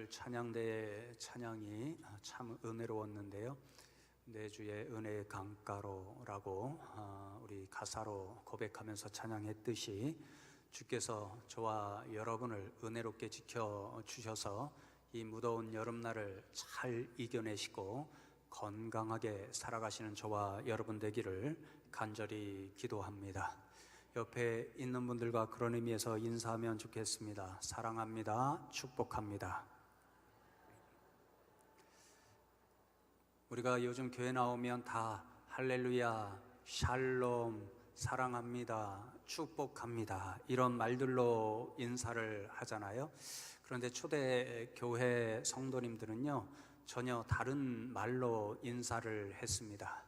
오늘 찬양대의 찬양이 참 은혜로웠는데요. 내 주의 은혜의 강가로라고 우리 가사로 고백하면서 찬양했듯이 주께서 저와 여러분을 은혜롭게 지켜주셔서 이 무더운 여름날을 잘 이겨내시고 건강하게 살아가시는 저와 여러분 되기를 간절히 기도합니다. 옆에 있는 분들과 그런 의미에서 인사하면 좋겠습니다. 사랑합니다. 축복합니다. 우리가 요즘 교회 나오면 다 할렐루야, 샬롬, 사랑합니다, 축복합니다 이런 말들로 인사를 하잖아요. 그런데 초대 교회 성도님들은요 전혀 다른 말로 인사를 했습니다.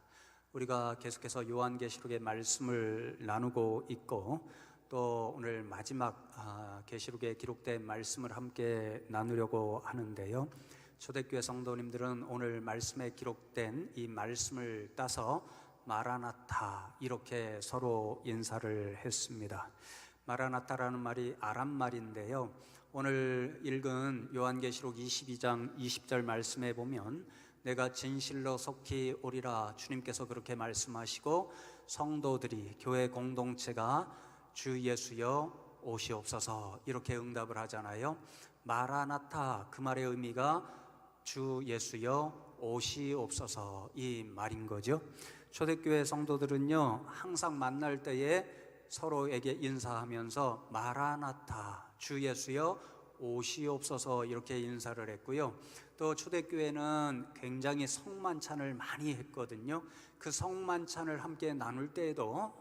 우리가 계속해서 요한계시록의 말씀을 나누고 있고 또 오늘 마지막 계시록에 기록된 말씀을 함께 나누려고 하는데요. 초대교회 성도님들은 오늘 말씀에 기록된 이 말씀을 따서 마라나타 이렇게 서로 인사를 했습니다. 마라나타라는 말이 아람 말인데요. 오늘 읽은 요한계시록 22장 20절 말씀에 보면 내가 진실로 속히 오리라 주님께서 그렇게 말씀하시고 성도들이 교회 공동체가 주 예수여 오시옵소서 이렇게 응답을 하잖아요. 마라나타 그 말의 의미가 주 예수여 오시옵소서 이 말인 거죠. 초대교회 성도들은요 항상 만날 때에 서로에게 인사하면서 마라나타 주 예수여 오시옵소서 이렇게 인사를 했고요. 또 초대교회는 굉장히 성만찬을 많이 했거든요. 그 성만찬을 함께 나눌 때에도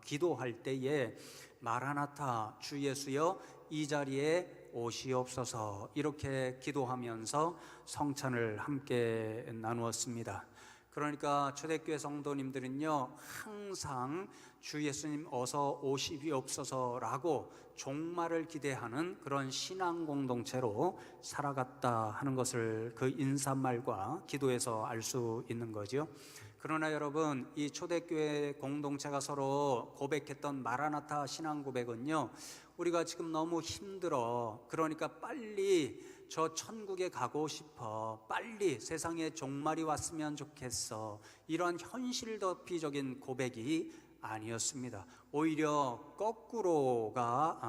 기도할 때에 마라나타 주 예수여 이 자리에 오시옵소서 이렇게 기도하면서 성찬을 함께 나누었습니다. 그러니까 초대교회 성도님들은요 항상 주 예수님 어서 오시옵소서라고 종말을 기대하는 그런 신앙 공동체로 살아갔다 하는 것을 그 인사말과 기도에서 알 수 있는 거죠. 그러나 여러분 이 초대교회 공동체가 서로 고백했던 마라나타 신앙 고백은요 우리가 지금 너무 힘들어 그러니까 빨리 저 천국에 가고 싶어 빨리 세상에 종말이 왔으면 좋겠어 이런 현실도피적인 고백이 아니었습니다. 오히려 거꾸로가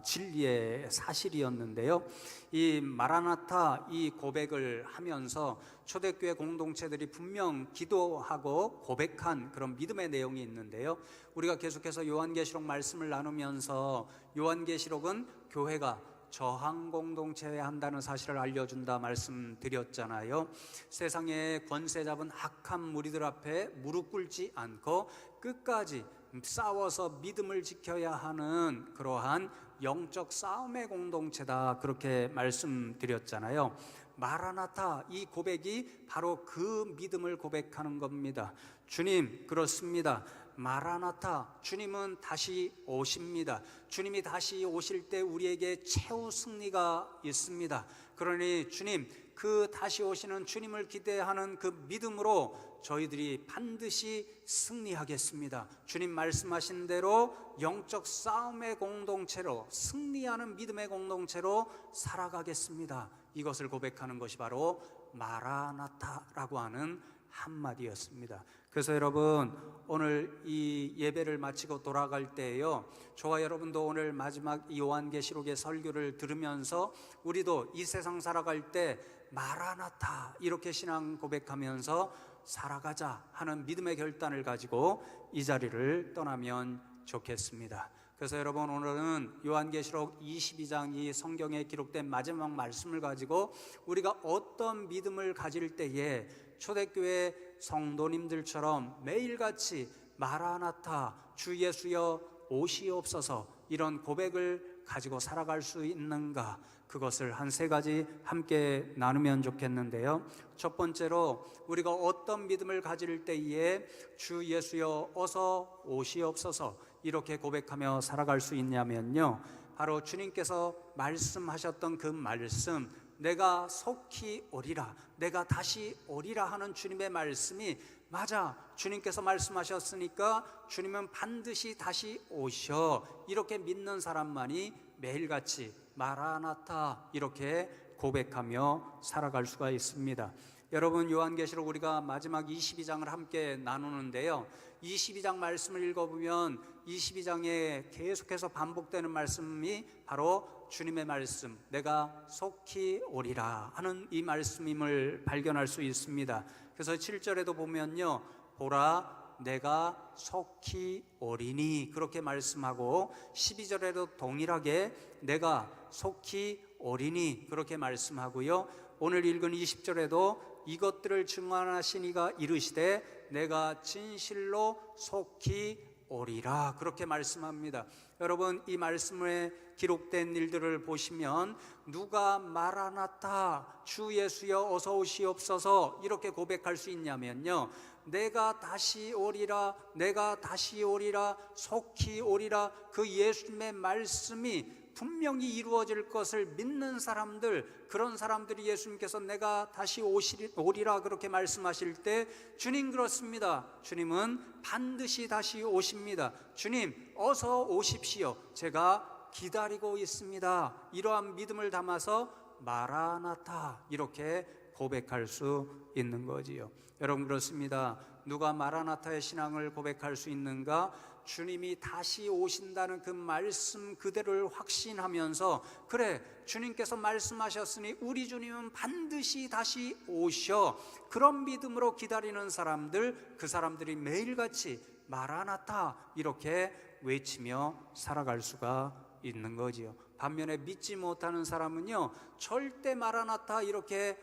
진리의 사실이었는데요. 이 마라나타 이 고백을 하면서 초대교회 공동체들이 분명 기도하고 고백한 그런 믿음의 내용이 있는데요. 우리가 계속해서 요한계시록 말씀을 나누면서 요한계시록은 교회가 저항 공동체에 한다는 사실을 알려준다 말씀드렸잖아요. 세상에 권세 잡은 악한 무리들 앞에 무릎 꿇지 않고 끝까지 싸워서 믿음을 지켜야 하는 그러한 영적 싸움의 공동체다 그렇게 말씀드렸잖아요. 마라나타 이 고백이 바로 그 믿음을 고백하는 겁니다. 주님 그렇습니다. 마라나타 주님은 다시 오십니다. 주님이 다시 오실 때 우리에게 최후 승리가 있습니다. 그러니 주님 그 다시 오시는 주님을 기대하는 그 믿음으로 저희들이 반드시 승리하겠습니다. 주님 말씀하신 대로 영적 싸움의 공동체로 승리하는 믿음의 공동체로 살아가겠습니다. 이것을 고백하는 것이 바로 마라나타라고 하는 한마디였습니다. 그래서 여러분 오늘 이 예배를 마치고 돌아갈 때에요 저와 여러분도 오늘 마지막 요한계시록의 설교를 들으면서 우리도 이 세상 살아갈 때 마라나타 이렇게 신앙 고백하면서 살아가자 하는 믿음의 결단을 가지고 이 자리를 떠나면 좋겠습니다. 그래서 여러분 오늘은 요한계시록 22장 이 성경에 기록된 마지막 말씀을 가지고 우리가 어떤 믿음을 가질 때에 초대교회 성도님들처럼 매일같이 마라나타 주 예수여 오시옵소서 이런 고백을 가지고 살아갈 수 있는가 그것을 한 세 가지 함께 나누면 좋겠는데요. 첫 번째로 우리가 어떤 믿음을 가질 때에 주 예수여 어서 오시옵소서 이렇게 고백하며 살아갈 수 있냐면요 바로 주님께서 말씀하셨던 그 말씀 내가 속히 오리라 내가 다시 오리라 하는 주님의 말씀이 맞아 주님께서 말씀하셨으니까 주님은 반드시 다시 오셔 이렇게 믿는 사람만이 매일같이 마라나타 이렇게 고백하며 살아갈 수가 있습니다. 여러분, 요한계시록 우리가 마지막 22장을 함께 나누는데요, 22장 말씀을 읽어보면 22장에 계속해서 반복되는 말씀이 바로 주님의 말씀, 내가 속히 오리라 하는 이 말씀임을 발견할 수 있습니다. 그래서 7절에도 보면요, 보라 내가 속히 오리니 그렇게 말씀하고, 12절에도 동일하게 내가 속히 오리니 그렇게 말씀하고요, 오늘 읽은 20절에도 이것들을 증언하시니가 이르시되 내가 진실로 속히 오리라 그렇게 말씀합니다. 여러분, 이 말씀에 기록된 일들을 보시면 누가 마라나타 주 예수여 어서 오시옵소서 이렇게 고백할 수 있냐면요, 내가 다시 오리라, 내가 다시 오리라, 속히 오리라, 그 예수님의 말씀이 분명히 이루어질 것을 믿는 사람들, 그런 사람들이 예수님께서 내가 다시 오리라 그렇게 말씀하실 때, 주님 그렇습니다, 주님은 반드시 다시 오십니다, 주님 어서 오십시오, 제가 기다리고 있습니다, 이러한 믿음을 담아서 마라나타 이렇게 고백할 수 있는 거지요. 여러분, 그렇습니다. 누가 마라나타의 신앙을 고백할 수 있는가? 주님이 다시 오신다는 그 말씀 그대로를 확신하면서, 그래 주님께서 말씀하셨으니 우리 주님은 반드시 다시 오셔, 그런 믿음으로 기다리는 사람들, 그 사람들이 매일같이 마라나타 이렇게 외치며 살아갈 수가 있는 거지요. 반면에 믿지 못하는 사람은요, 절대 마라나타 이렇게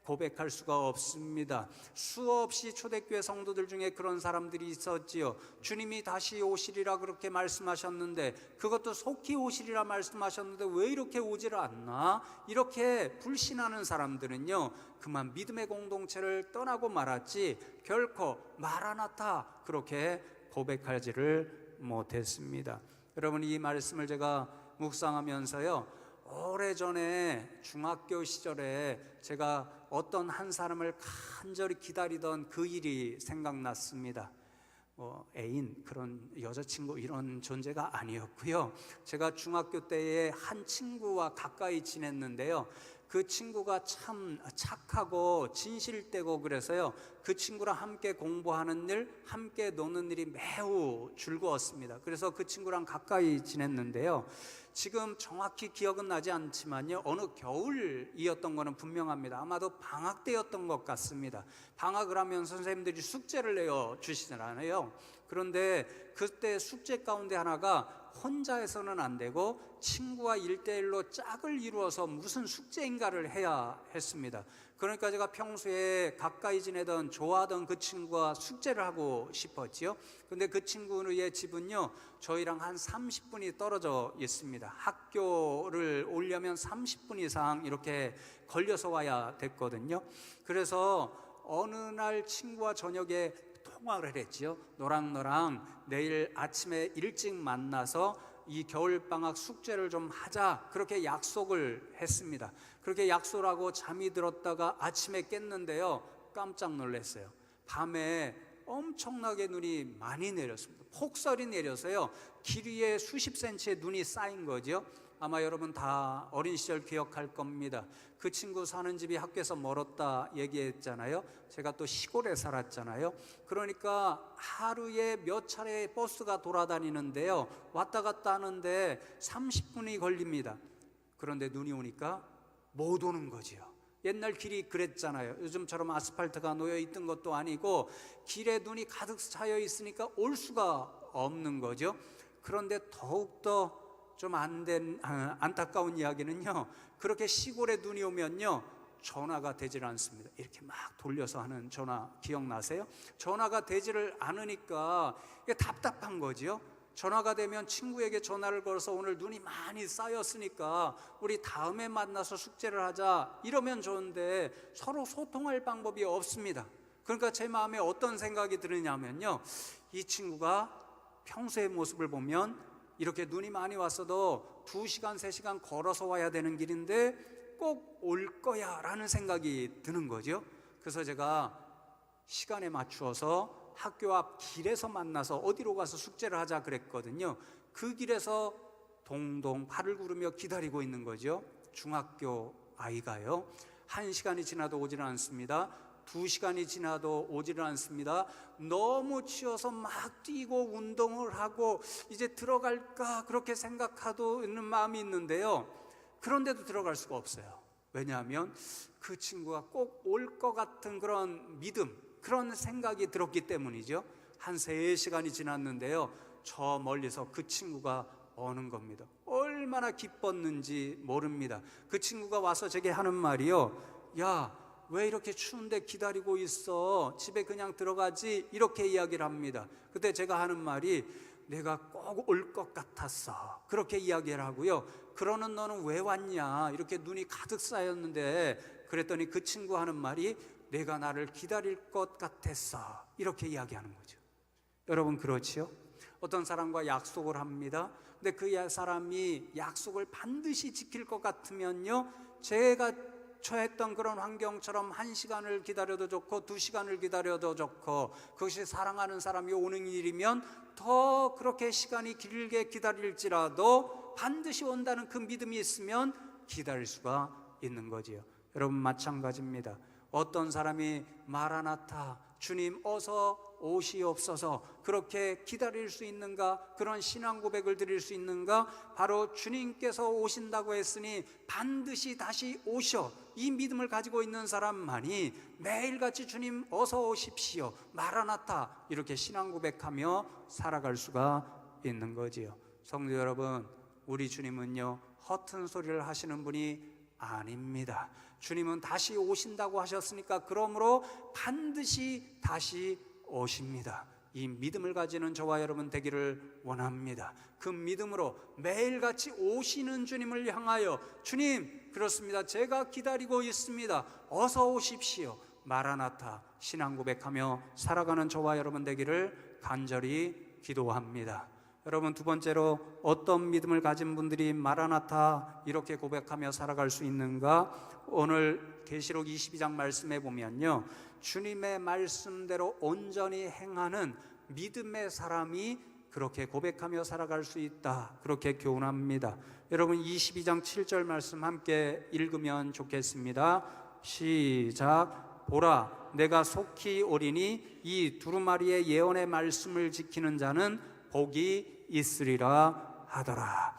고백할 수가 없습니다. 수없이 초대교회 성도들 중에 그런 사람들이 있었지요. 주님이 다시 오시리라 그렇게 말씀하셨는데, 그것도 속히 오시리라 말씀하셨는데 왜 이렇게 오지를 않나, 이렇게 불신하는 사람들은요, 그만 믿음의 공동체를 떠나고 말았지 결코 마라나타 그렇게 고백하지를 못했습니다. 여러분, 이 말씀을 제가 묵상하면서요, 오래전에 중학교 시절에 제가 어떤 한 사람을 간절히 기다리던 그 일이 생각났습니다. 애인, 그런 여자친구 이런 존재가 아니었고요, 제가 중학교 때에 한 친구와 가까이 지냈는데요, 그 친구가 참 착하고 진실되고 그래서요, 그 친구랑 함께 공부하는 일, 함께 노는 일이 매우 즐거웠습니다. 그래서 그 친구랑 가까이 지냈는데요, 지금 정확히 기억은 나지 않지만요, 어느 겨울이었던 거는 분명합니다. 아마도 방학 때였던 것 같습니다. 방학을 하면 선생님들이 숙제를 내어주시잖아요. 그런데 그때 숙제 가운데 하나가 혼자 해서는 안 되고 친구와 1대1로 짝을 이루어서 무슨 숙제인가를 해야 했습니다. 그러니까 제가 평소에 가까이 지내던 좋아하던 그 친구와 숙제를 하고 싶었지요. 근데 그 친구의 집은요, 저희랑 한 30분이 떨어져 있습니다. 학교를 오려면 30분 이상 이렇게 걸려서 와야 됐거든요. 그래서 어느 날 친구와 저녁에 통화를 했지요. 너랑 내일 아침에 일찍 만나서 이 겨울방학 숙제를 좀 하자, 그렇게 약속을 했습니다. 그렇게 약속을 하고 잠이 들었다가 아침에 깼는데요, 깜짝 놀랐어요. 밤에 엄청나게 눈이 많이 내렸습니다. 폭설이 내려서요, 길 위에 수십 센치의 눈이 쌓인 거죠. 아마 여러분 다 어린 시절 기억할 겁니다. 그 친구 사는 집이 학교에서 멀었다 얘기했잖아요. 제가 또 시골에 살았잖아요. 그러니까 하루에 몇 차례 버스가 돌아다니는데요, 왔다 갔다 하는데 30분이 걸립니다. 그런데 눈이 오니까 못 오는 거지요. 옛날 길이 그랬잖아요. 요즘처럼 아스팔트가 놓여 있던 것도 아니고 길에 눈이 가득 차여 있으니까 올 수가 없는 거죠. 그런데 더욱더 좀 안타까운 이야기는요, 그렇게 시골에 눈이 오면요, 전화가 되질 않습니다. 이렇게 막 돌려서 하는 전화 기억나세요? 전화가 되지를 않으니까 이게 답답한 거지요. 전화가 되면 친구에게 전화를 걸어서 오늘 눈이 많이 쌓였으니까 우리 다음에 만나서 숙제를 하자 이러면 좋은데 서로 소통할 방법이 없습니다. 그러니까 제 마음에 어떤 생각이 드느냐면요, 이 친구가 평소의 모습을 보면 이렇게 눈이 많이 왔어도 2시간, 3시간 걸어서 와야 되는 길인데 꼭 올 거야 라는 생각이 드는 거죠. 그래서 제가 시간에 맞추어서 학교 앞 길에서 만나서 어디로 가서 숙제를 하자 그랬거든요. 그 길에서 동동 발을 구르며 기다리고 있는 거죠. 중학교 아이가요, 1시간이 지나도 오지는 않습니다. 2시간이 지나도 오지를 않습니다. 너무 치여서 막 뛰고 운동을 하고 이제 들어갈까 그렇게 생각하고 있는 마음이 있는데요, 그런데도 들어갈 수가 없어요. 왜냐하면 그 친구가 꼭 올 것 같은 그런 믿음, 그런 생각이 들었기 때문이죠. 한 3시간이 지났는데요, 저 멀리서 그 친구가 오는 겁니다. 얼마나 기뻤는지 모릅니다. 그 친구가 와서 제게 하는 말이요, 야, 왜 이렇게 추운데 기다리고 있어? 집에 그냥 들어가지? 이렇게 이야기를 합니다. 그때 제가 하는 말이, 내가 꼭 올 것 같았어, 그렇게 이야기를 하고요, 그러는 너는 왜 왔냐, 이렇게 눈이 가득 쌓였는데, 그랬더니 그 친구 하는 말이, 내가 나를 기다릴 것 같았어, 이렇게 이야기하는 거죠. 여러분, 그렇지요? 어떤 사람과 약속을 합니다. 근데 그 사람이 약속을 반드시 지킬 것 같으면요, 제가 처했던 그런 환경처럼 1시간을 기다려도 좋고 2시간을 기다려도 좋고, 그것이 사랑하는 사람이 오는 일이면 더 그렇게 시간이 길게 기다릴지라도 반드시 온다는 그 믿음이 있으면 기다릴 수가 있는 거지요. 여러분, 마찬가지입니다. 어떤 사람이 마라나타, 주님 어서 오시옵소서, 그렇게 기다릴 수 있는가? 그런 신앙 고백을 드릴 수 있는가? 바로 주님께서 오신다고 했으니 반드시 다시 오셔, 이 믿음을 가지고 있는 사람만이 매일같이 주님 어서 오십시오, 마라나타, 이렇게 신앙 고백하며 살아갈 수가 있는 거지요. 성도 여러분, 우리 주님은요, 허튼 소리를 하시는 분이 아닙니다. 주님은 다시 오신다고 하셨으니까 그러므로 반드시 다시 오십니다. 이 믿음을 가지는 저와 여러분 되기를 원합니다. 그 믿음으로 매일같이 오시는 주님을 향하여, 주님, 그렇습니다, 제가 기다리고 있습니다, 어서 오십시오, 마라나타, 신앙 고백하며 살아가는 저와 여러분 되기를 간절히 기도합니다. 여러분, 두 번째로 어떤 믿음을 가진 분들이 마라나타 이렇게 고백하며 살아갈 수 있는가? 오늘 계시록 22장 말씀에 보면요, 주님의 말씀대로 온전히 행하는 믿음의 사람이 그렇게 고백하며 살아갈 수 있다, 그렇게 교훈합니다. 여러분, 22장 7절 말씀 함께 읽으면 좋겠습니다. 시작. 보라, 내가 속히 오리니 이 두루마리의 예언의 말씀을 지키는 자는 복이 있으리라 하더라.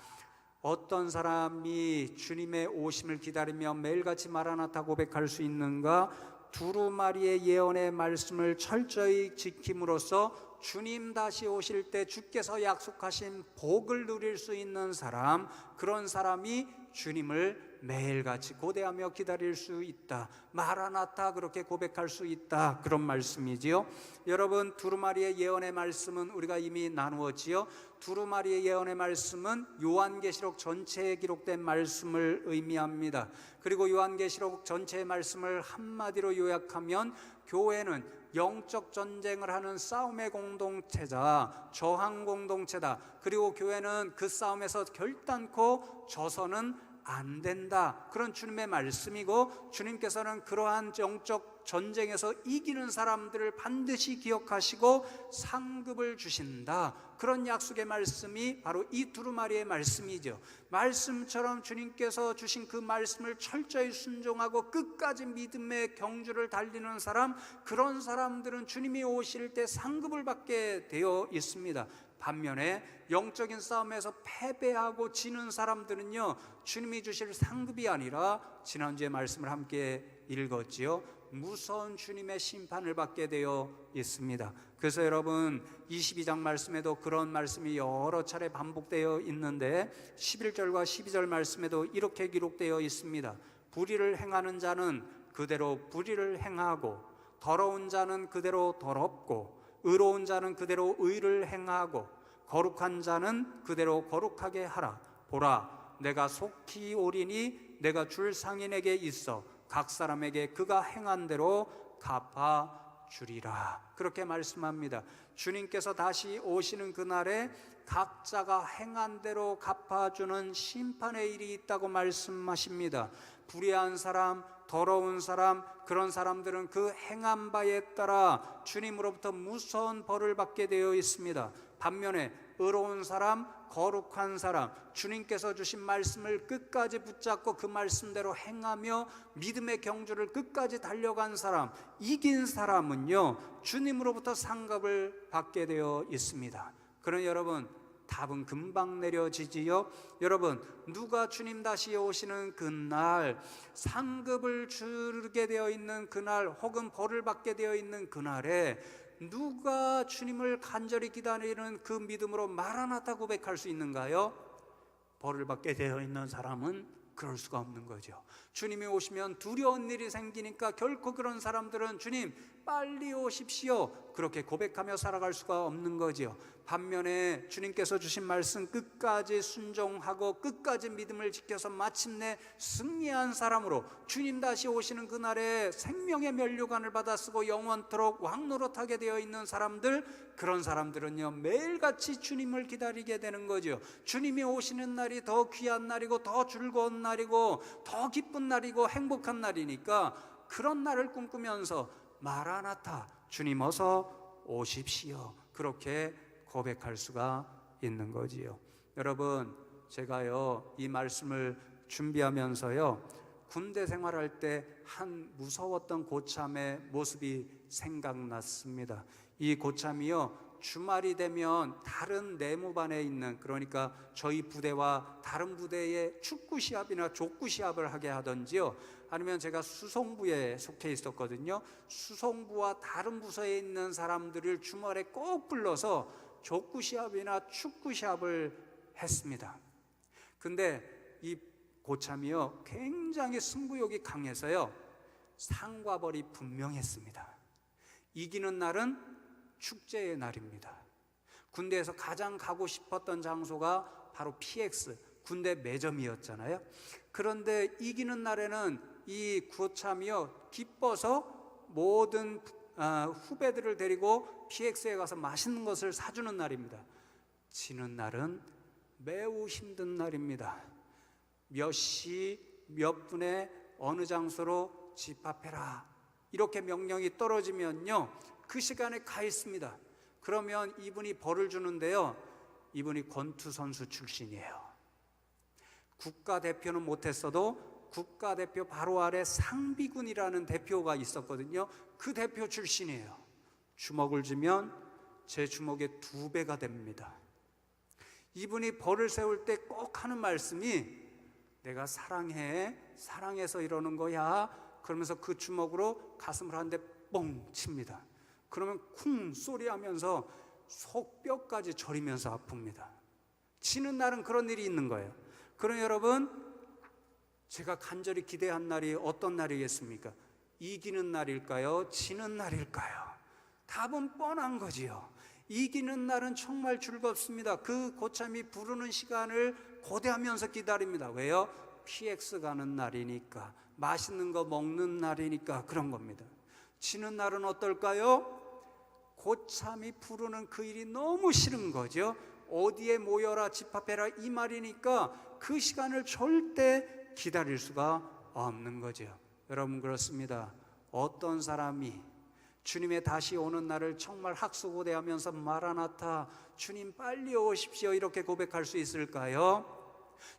어떤 사람이 주님의 오심을 기다리며 매일같이 마라나타 고백할 수 있는가? 두루마리의 예언의 말씀을 철저히 지킴으로써 주님 다시 오실 때 주께서 약속하신 복을 누릴 수 있는 사람, 그런 사람이 주님을 매일같이 고대하며 기다릴 수 있다, 마라나타 그렇게 고백할 수 있다, 그런 말씀이지요. 여러분, 두루마리의 예언의 말씀은 우리가 이미 나누었지요. 두루마리의 예언의 말씀은 요한계시록 전체에 기록된 말씀을 의미합니다. 그리고 요한계시록 전체의 말씀을 한마디로 요약하면, 교회는 영적 전쟁을 하는 싸움의 공동체자, 저항 공동체다. 그리고 교회는 그 싸움에서 결단코 져서는 안 된다, 그런 주님의 말씀이고, 주님께서는 그러한 영적 전쟁에서 이기는 사람들을 반드시 기억하시고 상급을 주신다, 그런 약속의 말씀이 바로 이 두루마리의 말씀이죠. 말씀처럼 주님께서 주신 그 말씀을 철저히 순종하고 끝까지 믿음의 경주를 달리는 사람, 그런 사람들은 주님이 오실 때 상급을 받게 되어 있습니다. 반면에 영적인 싸움에서 패배하고 지는 사람들은요, 주님이 주실 상급이 아니라 지난주에 말씀을 함께 읽었지요, 무서운 주님의 심판을 받게 되어 있습니다. 그래서 여러분, 22장 말씀에도 그런 말씀이 여러 차례 반복되어 있는데 11절과 12절 말씀에도 이렇게 기록되어 있습니다. 불의를 행하는 자는 그대로 불의를 행하고, 더러운 자는 그대로 더럽고, 의로운 자는 그대로 의를 행하고, 거룩한 자는 그대로 거룩하게 하라. 보라, 내가 속히 오리니 내가 줄 상인에게 있어 각 사람에게 그가 행한 대로 갚아주리라, 그렇게 말씀합니다. 주님께서 다시 오시는 그날에 각자가 행한 대로 갚아주는 심판의 일이 있다고 말씀하십니다. 불의한 사람, 더러운 사람, 그런 사람들은 그 행한 바에 따라 주님으로부터 무서운 벌을 받게 되어 있습니다. 반면에 의로운 사람, 거룩한 사람, 주님께서 주신 말씀을 끝까지 붙잡고 그 말씀대로 행하며 믿음의 경주를 끝까지 달려간 사람, 이긴 사람은요 주님으로부터 상급을 받게 되어 있습니다. 그러나 여러분, 답은 금방 내려지지요. 여러분, 누가 주님 다시 오시는 그날, 상급을 주게 되어 있는 그날, 혹은 벌을 받게 되어 있는 그날에 누가 주님을 간절히 기다리는 그 믿음으로 마라나타 고백할 수 있는가요? 벌을 받게 되어 있는 사람은 그럴 수가 없는 거죠. 주님이 오시면 두려운 일이 생기니까 결코 그런 사람들은 주님 빨리 오십시오 그렇게 고백하며 살아갈 수가 없는 거죠. 반면에 주님께서 주신 말씀 끝까지 순종하고 끝까지 믿음을 지켜서 마침내 승리한 사람으로 주님 다시 오시는 그날에 생명의 면류관을 받아 쓰고 영원토록 왕노릇하게 되어 있는 사람들, 그런 사람들은요 매일같이 주님을 기다리게 되는 거죠. 주님이 오시는 날이 더 귀한 날이고 더 즐거운 날이고 더 기쁜 날이고 행복한 날이니까 그런 날을 꿈꾸면서 마라나타, 주님 어서 오십시오 그렇게 고백할 수가 있는 거지요. 여러분, 제가요 이 말씀을 준비하면서요 군대 생활할 때 한 무서웠던 고참의 모습이 생각났습니다. 이 고참이요 주말이 되면 다른 내무반에 있는, 그러니까 저희 부대와 다른 부대의 축구 시합이나 족구 시합을 하게 하던지요, 아니면 제가 수송부에 속해 있었거든요. 수송부와 다른 부서에 있는 사람들을 주말에 꼭 불러서 족구 시합이나 축구 시합을 했습니다. 근데 이 고참이요 굉장히 승부욕이 강해서요 상과 벌이 분명했습니다. 이기는 날은 축제의 날입니다. 군대에서 가장 가고 싶었던 장소가 바로 PX, 군대 매점이었잖아요. 그런데 이기는 날에는 이 고참이요 기뻐서 모든 후배들을 데리고 PX에 가서 맛있는 것을 사주는 날입니다. 지는 날은 매우 힘든 날입니다. 몇 시 몇 분에 어느 장소로 집합해라 이렇게 명령이 떨어지면요 그 시간에 가 있습니다. 그러면 이분이 벌을 주는데요, 이분이 권투 선수 출신이에요. 국가대표는 못했어도 국가대표 바로 아래 상비군이라는 대표가 있었거든요. 그 대표 출신이에요. 주먹을 주면 제 주먹의 2배가 됩니다. 이분이 벌을 세울 때 꼭 하는 말씀이 내가 사랑해, 사랑해서 이러는 거야 그러면서 그 주먹으로 가슴을 한 대 뻥 칩니다. 그러면 쿵 소리하면서 속뼈까지 저리면서 아픕니다. 지는 날은 그런 일이 있는 거예요. 그럼 여러분, 제가 간절히 기대한 날이 어떤 날이겠습니까? 이기는 날일까요? 지는 날일까요? 답은 뻔한 거지요. 이기는 날은 정말 즐겁습니다. 그 고참이 부르는 시간을 고대하면서 기다립니다. 왜요? PX 가는 날이니까, 맛있는 거 먹는 날이니까 그런 겁니다. 지는 날은 어떨까요? 고참이 부르는 그 일이 너무 싫은 거죠. 어디에 모여라 집합해라 이 말이니까 그 시간을 절대 기다릴 수가 없는 거죠. 여러분, 그렇습니다. 어떤 사람이 주님의 다시 오는 날을 정말 학수고대하면서 마라나타, 주님 빨리 오십시오 이렇게 고백할 수 있을까요?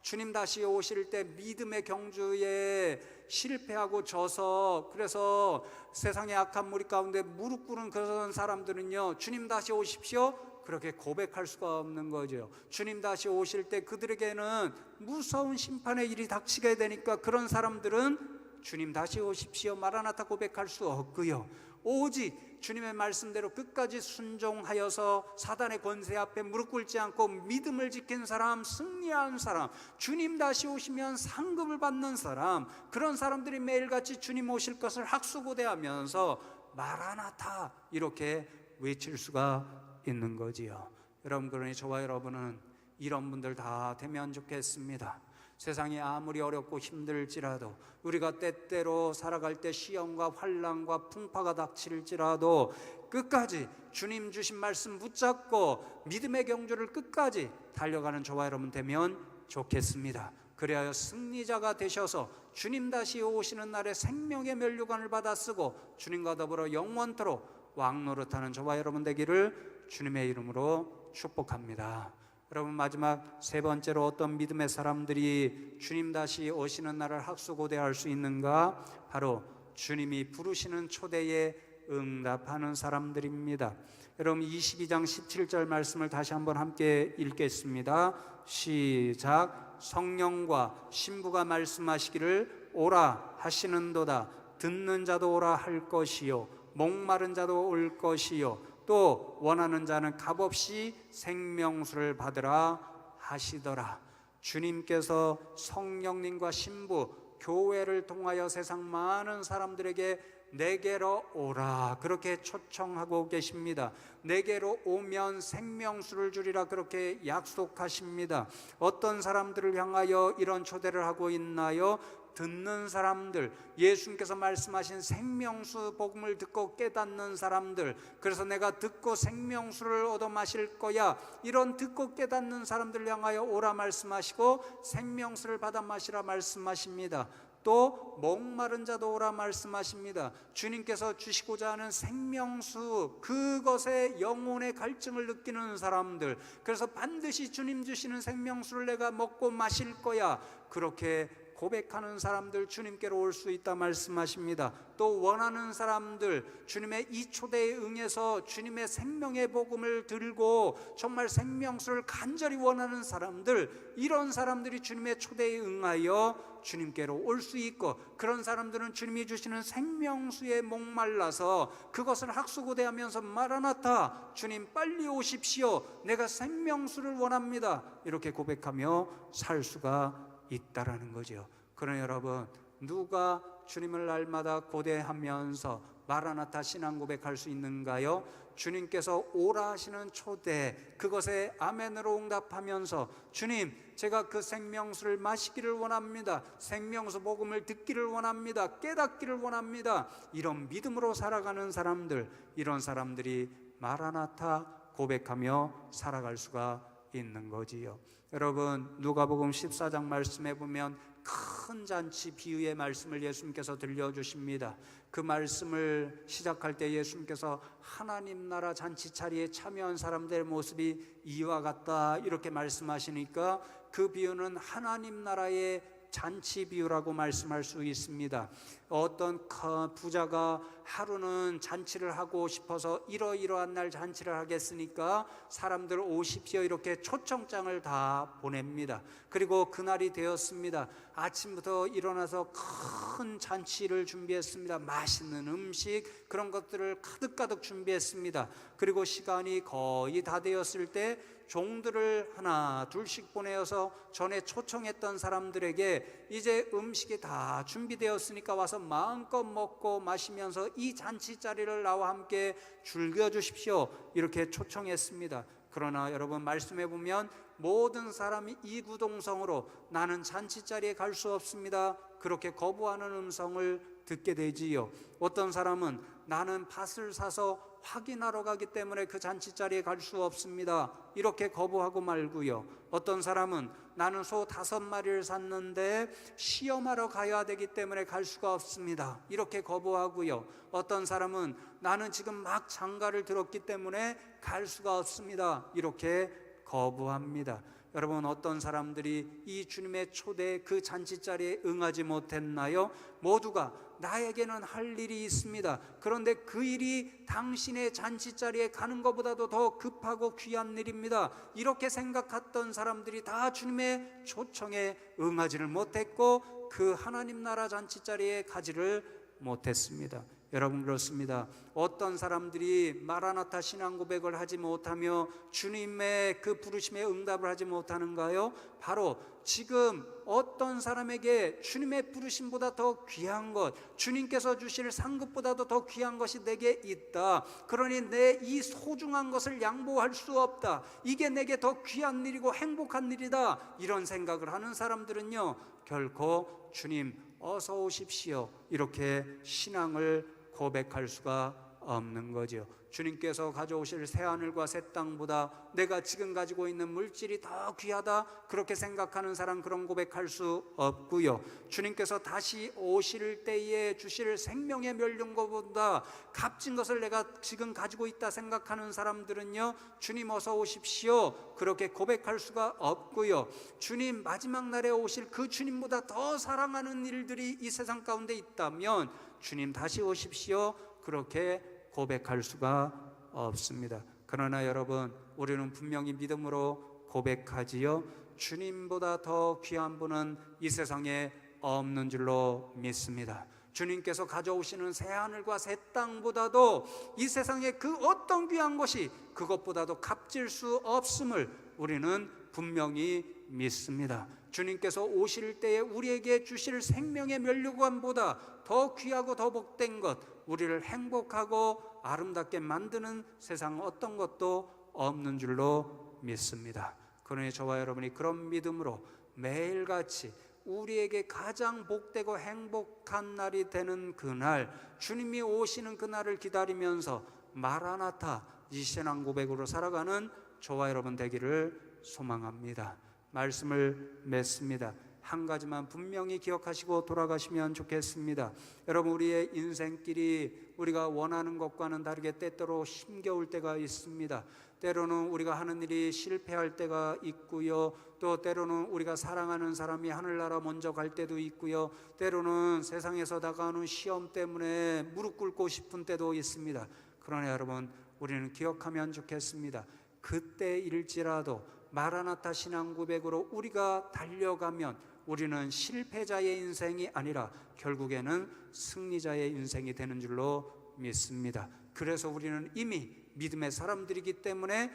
주님 다시 오실 때 믿음의 경주에 실패하고 져서 그래서 세상의 악한 무리 가운데 무릎 꿇은 그런 사람들은요 주님 다시 오십시오 그렇게 고백할 수가 없는 거죠. 주님 다시 오실 때 그들에게는 무서운 심판의 일이 닥치게 되니까 그런 사람들은 주님 다시 오십시오 마라나타 고백할 수 없고요, 오직 주님의 말씀대로 끝까지 순종하여서 사단의 권세 앞에 무릎 꿇지 않고 믿음을 지킨 사람, 승리한 사람, 주님 다시 오시면 상급을 받는 사람, 그런 사람들이 매일같이 주님 오실 것을 학수고대하면서 마라나타 이렇게 외칠 수가 있는 거지요. 여러분, 그러니 저와 여러분은 이런 분들 다 되면 좋겠습니다. 세상이 아무리 어렵고 힘들지라도, 우리가 때때로 살아갈 때 시험과 환난과 풍파가 닥칠지라도 끝까지 주님 주신 말씀 붙잡고 믿음의 경주를 끝까지 달려가는 저와 여러분 되면 좋겠습니다. 그리하여 승리자가 되셔서 주님 다시 오시는 날에 생명의 면류관을 받아 쓰고 주님과 더불어 영원토록 왕노릇하는 저와 여러분 되기를 주님의 이름으로 축복합니다. 여러분, 마지막 세 번째로 어떤 믿음의 사람들이 주님 다시 오시는 날을 학수고대할 수 있는가? 바로 주님이 부르시는 초대에 응답하는 사람들입니다. 여러분, 22장 17절 말씀을 다시 한번 함께 읽겠습니다. 시작. 성령과 신부가 말씀하시기를 오라 하시는도다. 듣는 자도 오라 할 것이요 목마른 자도 올 것이요 또 원하는 자는 값없이 생명수를 받으라 하시더라. 주님께서 성령님과 신부, 교회를 통하여 세상 많은 사람들에게 내게로 오라 그렇게 초청하고 계십니다. 내게로 오면 생명수를 주리라 그렇게 약속하십니다. 어떤 사람들을 향하여 이런 초대를 하고 있나요? 듣는 사람들, 예수님께서 말씀하신 생명수 복음을 듣고 깨닫는 사람들, 그래서 내가 듣고 생명수를 얻어 마실 거야, 이런 듣고 깨닫는 사람들 향하여 오라 말씀하시고 생명수를 받아 마시라 말씀하십니다. 또 목마른 자도 오라 말씀하십니다. 주님께서 주시고자 하는 생명수, 그것에 영혼의 갈증을 느끼는 사람들, 그래서 반드시 주님 주시는 생명수를 내가 먹고 마실 거야, 그렇게 고백하는 사람들 주님께로 올 수 있다 말씀하십니다. 또 원하는 사람들, 주님의 이 초대에 응해서 주님의 생명의 복음을 들고 정말 생명수를 간절히 원하는 사람들, 이런 사람들이 주님의 초대에 응하여 주님께로 올 수 있고, 그런 사람들은 주님이 주시는 생명수에 목말라서 그것을 학수고대하면서 마라나타, 주님 빨리 오십시오, 내가 생명수를 원합니다, 이렇게 고백하며 살 수가 있다라는 거죠. 그러나 여러분, 누가 주님을 날마다 고대하면서 마라나타 신앙 고백할 수 있는가요? 주님께서 오라 하시는 초대, 그것에 아멘으로 응답하면서 주님, 제가 그 생명수를 마시기를 원합니다, 생명수 복음을 듣기를 원합니다, 깨닫기를 원합니다, 이런 믿음으로 살아가는 사람들, 이런 사람들이 마라나타 고백하며 살아갈 수가 있는 거지요. 여러분, 누가복음 14장 말씀에 보면 큰 잔치 비유의 말씀을 예수님께서 들려주십니다. 그 말씀을 시작할 때 예수님께서 하나님 나라 잔치자리에 참여한 사람들의 모습이 이와 같다 이렇게 말씀하시니까, 그 비유는 하나님 나라의 잔치 비유라고 말씀할 수 있습니다. 어떤 부자가 하루는 잔치를 하고 싶어서 이러이러한 날 잔치를 하겠으니까 사람들 오십시오 이렇게 초청장을 다 보냅니다. 그리고 그날이 되었습니다. 아침부터 일어나서 큰 잔치를 준비했습니다. 맛있는 음식, 그런 것들을 가득가득 준비했습니다. 그리고 시간이 거의 다 되었을 때 종들을 하나 둘씩 보내어서 전에 초청했던 사람들에게 이제 음식이 다 준비되었으니까 와서 마음껏 먹고 마시면서 이 잔치 자리를 나와 함께 즐겨주십시오 이렇게 초청했습니다. 그러나 여러분, 말씀해 보면 모든 사람이 이구동성으로 나는 잔치 자리에 갈 수 없습니다 그렇게 거부하는 음성을 듣게 되지요. 어떤 사람은 나는 밭을 사서 확인하러 가기 때문에 그 잔치 자리에 갈 수 없습니다 이렇게 거부하고 말고요. 어떤 사람은 나는 소 5마리를 샀는데 시험하러 가야 되기 때문에 갈 수가 없습니다 이렇게 거부하고요. 어떤 사람은 나는 지금 막 장가를 들었기 때문에 갈 수가 없습니다 이렇게 거부합니다. 여러분, 어떤 사람들이 이 주님의 초대에 그 잔치자리에 응하지 못했나요? 모두가 나에게는 할 일이 있습니다, 그런데 그 일이 당신의 잔치자리에 가는 것보다도 더 급하고 귀한 일입니다, 이렇게 생각했던 사람들이 다 주님의 초청에 응하지를 못했고 그 하나님 나라 잔치자리에 가지를 못했습니다. 여러분, 그렇습니다. 어떤 사람들이 마라나타 신앙 고백을 하지 못하며 주님의 그 부르심에 응답을 하지 못하는가요? 바로 지금 어떤 사람에게 주님의 부르심보다 더 귀한 것, 주님께서 주실 상급보다도 더 귀한 것이 내게 있다, 그러니 내 이 소중한 것을 양보할 수 없다, 이게 내게 더 귀한 일이고 행복한 일이다, 이런 생각을 하는 사람들은요, 결코 주님 어서 오십시오 이렇게 신앙을 고백할 수가 없는 거죠. 주님께서 가져오실 새하늘과 새 땅보다 내가 지금 가지고 있는 물질이 더 귀하다, 그렇게 생각하는 사람 그런 고백할 수 없고요. 주님께서 다시 오실 때에 주실 생명의 멸륜것보다 값진 것을 내가 지금 가지고 있다 생각하는 사람들은요, 주님 어서 오십시오 그렇게 고백할 수가 없고요. 주님 마지막 날에 오실 그 주님보다 더 사랑하는 일들이 이 세상 가운데 있다면 주님 다시 오십시오 그렇게 고백할 수가 없습니다. 그러나 여러분, 우리는 분명히 믿음으로 고백하지요. 주님보다 더 귀한 분은 이 세상에 없는 줄로 믿습니다. 주님께서 가져오시는 새하늘과 새 땅보다도 이 세상에 그 어떤 귀한 것이 그것보다도 값질 수 없음을 우리는 분명히 믿습니다. 주님께서 오실 때에 우리에게 주실 생명의 면류관보다 더 귀하고 더 복된 것, 우리를 행복하고 아름답게 만드는 세상 어떤 것도 없는 줄로 믿습니다. 그러니 저와 여러분이 그런 믿음으로 매일같이 우리에게 가장 복되고 행복한 날이 되는 그날, 주님이 오시는 그날을 기다리면서 마라나타 이 신앙 고백으로 살아가는 저와 여러분 되기를 소망합니다. 말씀을 맺습니다. 한 가지만 분명히 기억하시고 돌아가시면 좋겠습니다. 여러분, 우리의 인생길이 우리가 원하는 것과는 다르게 때때로 힘겨울 때가 있습니다. 때로는 우리가 하는 일이 실패할 때가 있고요, 또 때로는 우리가 사랑하는 사람이 하늘나라 먼저 갈 때도 있고요, 때로는 세상에서 다가오는 시험 때문에 무릎 꿇고 싶은 때도 있습니다. 그러나 여러분, 우리는 기억하면 좋겠습니다. 그때일지라도 마라나타 신앙 고백으로 우리가 달려가면 우리는 실패자의 인생이 아니라 결국에는 승리자의 인생이 되는 줄로 믿습니다. 그래서 우리는 이미 믿음의 사람들이기 때문에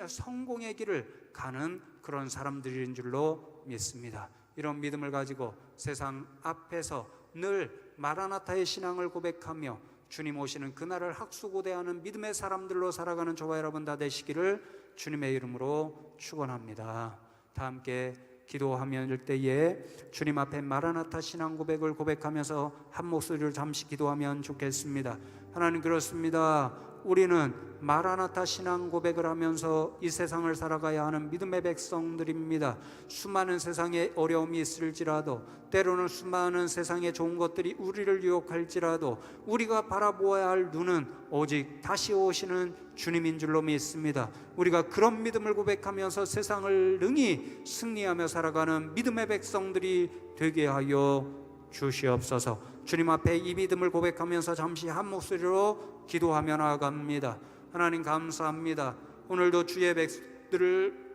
성공의 길을 가는 그런 사람들인 줄로 믿습니다. 이런 믿음을 가지고 세상 앞에서 늘 마라나타의 신앙을 고백하며 주님 오시는 그날을 학수고대하는 믿음의 사람들로 살아가는 저와 여러분 다 되시기를 주님의 이름으로 축원합니다. 다 함께 기도하면 때에 주님 앞에 마라나타 신앙 고백을 고백하면서 한 목소리로 잠시 기도하면 좋겠습니다. 하나님, 그렇습니다. 우리는 마라나타 신앙 고백을 하면서 이 세상을 살아가야 하는 믿음의 백성들입니다. 수많은 세상에 어려움이 있을지라도, 때로는 수많은 세상의 좋은 것들이 우리를 유혹할지라도 우리가 바라보아야 할 눈은 오직 다시 오시는 주님인 줄로 믿습니다. 우리가 그런 믿음을 고백하면서 세상을 능히 승리하며 살아가는 믿음의 백성들이 되게 하여 주시옵소서. 주님 앞에 이 믿음을 고백하면서 잠시 한 목소리로 기도하며 나아갑니다. 하나님, 감사합니다. 오늘도 주의 백성들을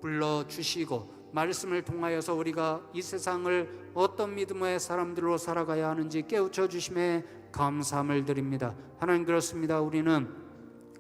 불러주시고 말씀을 통하여서 우리가 이 세상을 어떤 믿음의 사람들로 살아가야 하는지 깨우쳐 주심에 감사함을 드립니다. 하나님, 그렇습니다. 우리는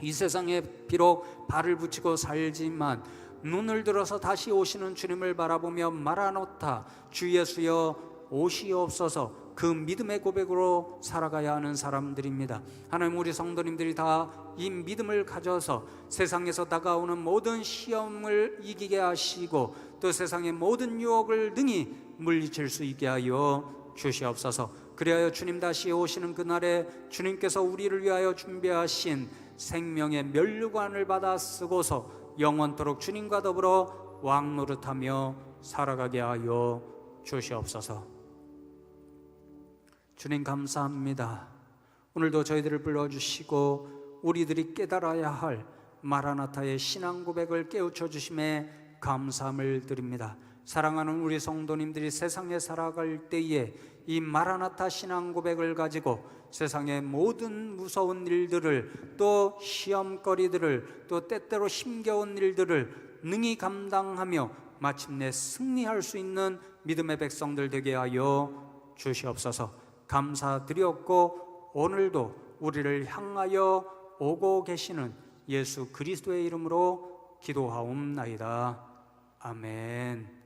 이 세상에 비록 발을 붙이고 살지만 눈을 들어서 다시 오시는 주님을 바라보며 마라나타 주 예수여 오시옵소서, 그 믿음의 고백으로 살아가야 하는 사람들입니다. 하나님, 우리 성도님들이 다 이 믿음을 가져서 세상에서 다가오는 모든 시험을 이기게 하시고 또 세상의 모든 유혹을 능히 물리칠 수 있게 하여 주시옵소서. 그리하여 주님 다시 오시는 그날에 주님께서 우리를 위하여 준비하신 생명의 면류관을 받아 쓰고서 영원토록 주님과 더불어 왕노릇하며 살아가게 하여 주시옵소서. 주님, 감사합니다. 오늘도 저희들을 불러주시고 우리들이 깨달아야 할 마라나타의 신앙 고백을 깨우쳐 주심에 감사함을 드립니다. 사랑하는 우리 성도님들이 세상에 살아갈 때에 이 마라나타 신앙 고백을 가지고 세상의 모든 무서운 일들을, 또 시험거리들을, 또 때때로 힘겨운 일들을 능히 감당하며 마침내 승리할 수 있는 믿음의 백성들 되게 하여 주시옵소서. 감사드렸고 오늘도 우리를 향하여 오고 계시는 예수 그리스도의 이름으로 기도하옵나이다. 아멘.